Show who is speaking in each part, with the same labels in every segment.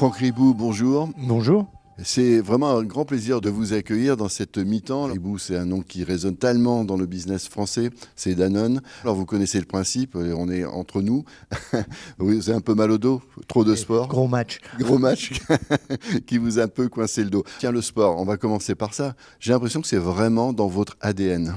Speaker 1: Franck Ribou, bonjour.
Speaker 2: Bonjour.
Speaker 1: C'est vraiment un grand plaisir de vous accueillir dans cette mi-temps. Ribou, c'est un nom qui résonne tellement dans le business français, c'est Danone. Alors vous connaissez le principe, on est entre nous. Oui, vous avez un peu mal au dos, trop de sport.
Speaker 2: Gros match.
Speaker 1: Gros match qui vous a un peu coincé le dos. Tiens, le sport, on va commencer par ça. J'ai l'impression que c'est vraiment dans votre ADN.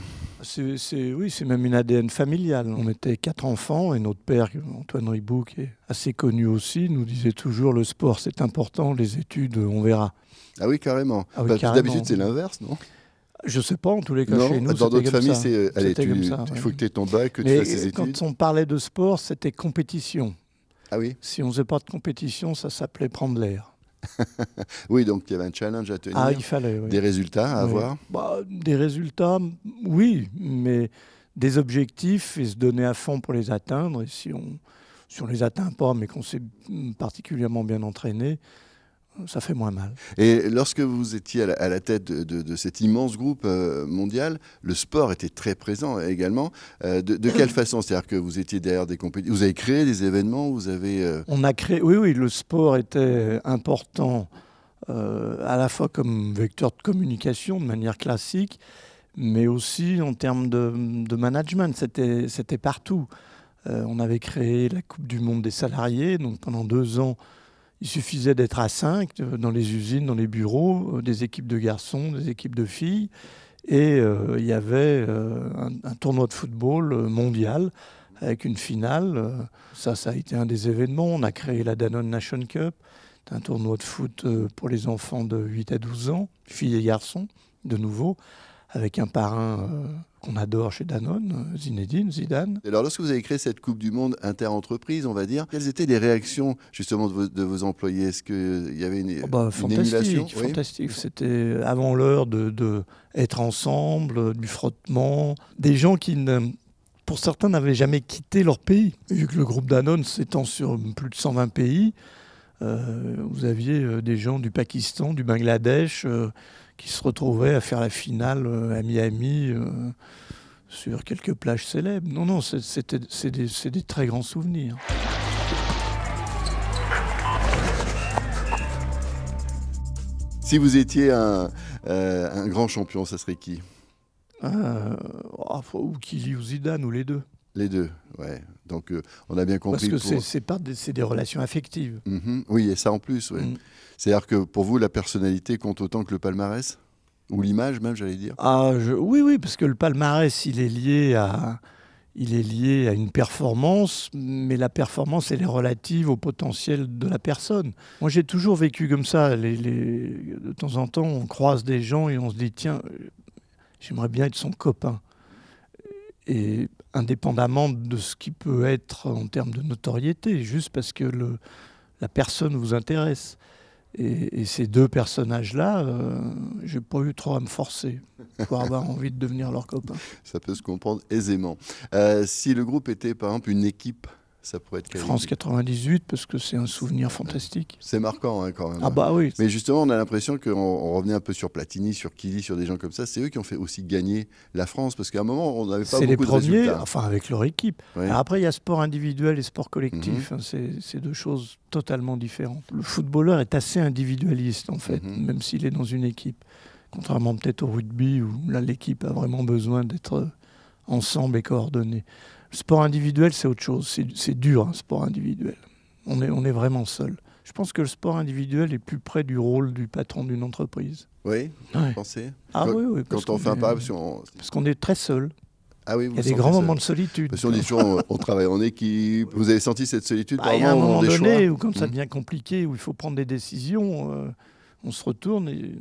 Speaker 2: Oui, c'est même une ADN familiale. On était 4 enfants et notre père, Antoine Ribou, qui est assez connu aussi, nous disait toujours le sport c'est important, les études on verra.
Speaker 1: Ah oui, carrément.
Speaker 2: Ah oui, carrément.
Speaker 1: D'habitude c'est l'inverse, non?
Speaker 2: Je sais pas, en tous les cas
Speaker 1: Non,
Speaker 2: chez nous,
Speaker 1: dans d'autres familles,
Speaker 2: c'est
Speaker 1: allez,
Speaker 2: il
Speaker 1: il faut que tu aies ton bac, que tu
Speaker 2: Mais
Speaker 1: fasses tes études.
Speaker 2: quand on parlait de sport, c'était compétition.
Speaker 1: Ah oui?
Speaker 2: Si on faisait pas de compétition, ça s'appelait prendre l'air.
Speaker 1: Oui, donc il y avait un challenge à tenir.
Speaker 2: Ah, il fallait, oui.
Speaker 1: Des résultats à avoir.
Speaker 2: Des résultats, oui, mais des objectifs et se donner à fond pour les atteindre. Et si on les atteint pas, mais qu'on s'est particulièrement bien entraîné, ça fait moins mal.
Speaker 1: Et lorsque vous étiez à la tête de cet immense groupe mondial, le sport était très présent également. De quelle façon? C'est-à-dire que vous étiez derrière des compétitions, vous avez créé des événements, vous avez...
Speaker 2: On a créé, oui, le sport était important à la fois comme vecteur de communication de manière classique, mais aussi en termes de management. C'était partout. On avait créé la Coupe du Monde des salariés, donc pendant 2 ans, il suffisait d'être à 5 dans les usines, dans les bureaux, des équipes de garçons, des équipes de filles. Et il y avait un tournoi de football mondial avec une finale. Ça a été un des événements. On a créé la Danone Nation Cup, un tournoi de foot pour les enfants de 8 à 12 ans, filles et garçons, de nouveau, avec un parrain qu'on adore chez Danone, Zinedine Zidane.
Speaker 1: Alors, lorsque vous avez créé cette Coupe du Monde inter-entreprise, on va dire, quelles étaient les réactions justement de vos employés? Est-ce qu'il y avait une émulation?
Speaker 2: Fantastique. C'était avant l'heure de être ensemble, du frottement. Des gens qui, pour certains, n'avaient jamais quitté leur pays. Vu que le groupe Danone s'étend sur plus de 120 pays, vous aviez des gens du Pakistan, du Bangladesh, qui se retrouvaient à faire la finale à Miami sur quelques plages célèbres. Non, c'est des très grands souvenirs.
Speaker 1: Si vous étiez un grand champion, ça serait qui?
Speaker 2: Ou Kili ou Zidane, ou les deux.
Speaker 1: Les deux, ouais. Donc on a bien compris.
Speaker 2: Parce que c'est des relations affectives.
Speaker 1: Oui, et ça en plus, ouais. C'est-à-dire que pour vous, la personnalité compte autant que le palmarès? Ou l'image même, j'allais dire.
Speaker 2: Oui, parce que le palmarès, il est lié à une performance, mais la performance, elle est relative au potentiel de la personne. Moi, j'ai toujours vécu comme ça. De temps en temps, on croise des gens et on se dit, tiens, j'aimerais bien être son copain. Et indépendamment de ce qui peut être en termes de notoriété, juste parce que la personne vous intéresse. Et ces deux personnages-là, j'ai pas eu trop à me forcer pour avoir envie de devenir leur copain.
Speaker 1: Ça peut se comprendre aisément. Si le groupe était, par exemple, une équipe, ça pourrait être quelle
Speaker 2: France
Speaker 1: équipe?
Speaker 2: 98, parce que c'est un souvenir fantastique.
Speaker 1: C'est marquant, hein, quand même.
Speaker 2: Ah bah oui.
Speaker 1: Mais justement, on a l'impression qu'on revenait un peu sur Platini, sur Kili, sur des gens comme ça. C'est eux qui ont fait aussi gagner la France, parce qu'à un moment, on n'avait pas beaucoup de résultats.
Speaker 2: C'est les premiers, enfin avec leur équipe.
Speaker 1: Oui.
Speaker 2: Après, il y a sport individuel et sport collectif. C'est deux choses totalement différentes. Le footballeur est assez individualiste, en fait, même s'il est dans une équipe. Contrairement peut-être au rugby, où là, l'équipe a vraiment besoin d'être ensemble et coordonnée. Le sport individuel, c'est autre chose. C'est dur, un sport individuel. On est vraiment seul. Je pense que le sport individuel est plus près du rôle du patron d'une entreprise.
Speaker 1: Oui, vous pensez?
Speaker 2: Oui.
Speaker 1: Quand on fait un pas...
Speaker 2: Parce qu'on est très seul.
Speaker 1: Ah oui,
Speaker 2: il y a des grands moments de solitude.
Speaker 1: Parce qu'on dit toujours, on travaille en équipe. Vous avez senti cette solitude par
Speaker 2: il y a un moment
Speaker 1: des
Speaker 2: donné
Speaker 1: choix
Speaker 2: où, quand ça devient compliqué, où il faut prendre des décisions, on se retourne et...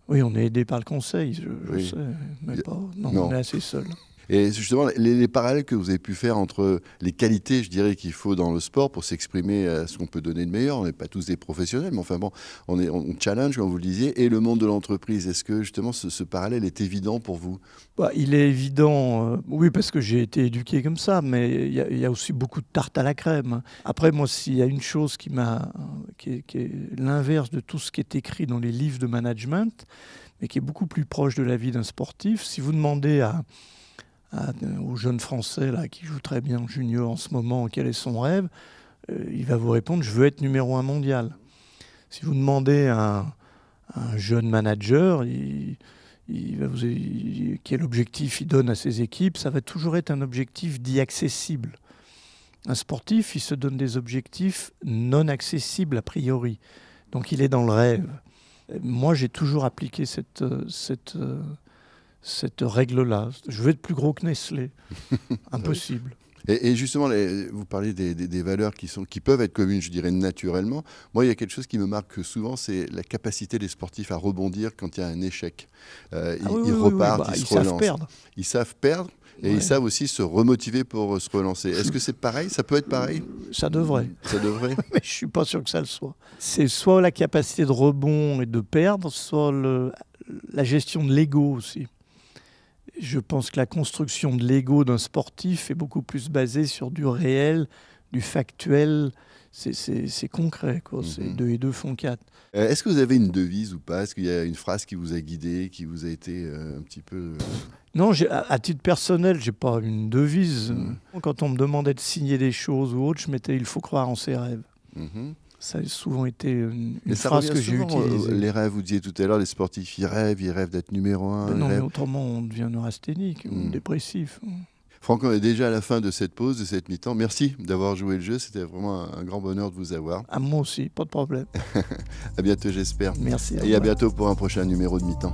Speaker 2: Oui, on est aidé par le conseil, je sais, mais pas... Non, on est assez seul.
Speaker 1: Et justement, les parallèles que vous avez pu faire entre les qualités, je dirais, qu'il faut dans le sport pour s'exprimer à ce qu'on peut donner de meilleur, on n'est pas tous des professionnels, mais enfin bon, on challenge, comme vous le disiez, et le monde de l'entreprise. Est-ce que justement ce parallèle est évident pour vous?
Speaker 2: Il est évident, oui, parce que j'ai été éduqué comme ça, mais il y a aussi beaucoup de tarte à la crème. Après, moi, s'il y a une chose qui est l'inverse de tout ce qui est écrit dans les livres de management, mais qui est beaucoup plus proche de la vie d'un sportif, si vous demandez aux jeunes Français là, qui jouent très bien en junior en ce moment, quel est son rêve, il va vous répondre « je veux être numéro 1 mondial ». Si vous demandez à un jeune manager quel objectif il donne à ses équipes, ça va toujours être un objectif dit accessible. Un sportif, il se donne des objectifs non accessibles a priori. Donc il est dans le rêve. Moi, j'ai toujours appliqué cette règle-là. Je veux être plus gros que Nestlé. Impossible.
Speaker 1: Et justement, vous parlez des valeurs qui peuvent être communes, je dirais, naturellement. Moi, il y a quelque chose qui me marque souvent, c'est la capacité des sportifs à rebondir quand il y a un échec. Ils repartent, ils se relancent. Savent perdre. Ils savent perdre et ils savent aussi se remotiver pour se relancer. Est-ce que c'est pareil? Ça peut être pareil?
Speaker 2: Ça devrait.
Speaker 1: Ça devrait.
Speaker 2: Mais je ne suis pas sûr que ça le soit. C'est soit la capacité de rebond et de perdre, soit la gestion de l'ego aussi. Je pense que la construction de l'ego d'un sportif est beaucoup plus basée sur du réel, du factuel. C'est concret, quoi. C'est 2 et 2 font 4.
Speaker 1: Est-ce que vous avez une devise ou pas? Est-ce qu'il y a une phrase qui vous a guidé, qui vous a été un petit peu...
Speaker 2: Non, à titre personnel, je n'ai pas une devise. Quand on me demandait de signer des choses ou autre, je mettais « il faut croire en ses rêves ». Ça a souvent été une phrase que j'ai utilisée.
Speaker 1: Les rêves, vous disiez tout à l'heure, les sportifs, ils rêvent d'être numéro 1.
Speaker 2: Non, mais autrement, on devient neurasthénique ou dépressif.
Speaker 1: Franck, on est déjà à la fin de cette pause, de cette mi-temps. Merci d'avoir joué le jeu. C'était vraiment un grand bonheur de vous avoir.
Speaker 2: À moi aussi, pas de problème.
Speaker 1: À bientôt, j'espère.
Speaker 2: Merci.
Speaker 1: Et à bientôt pour un prochain numéro de mi-temps.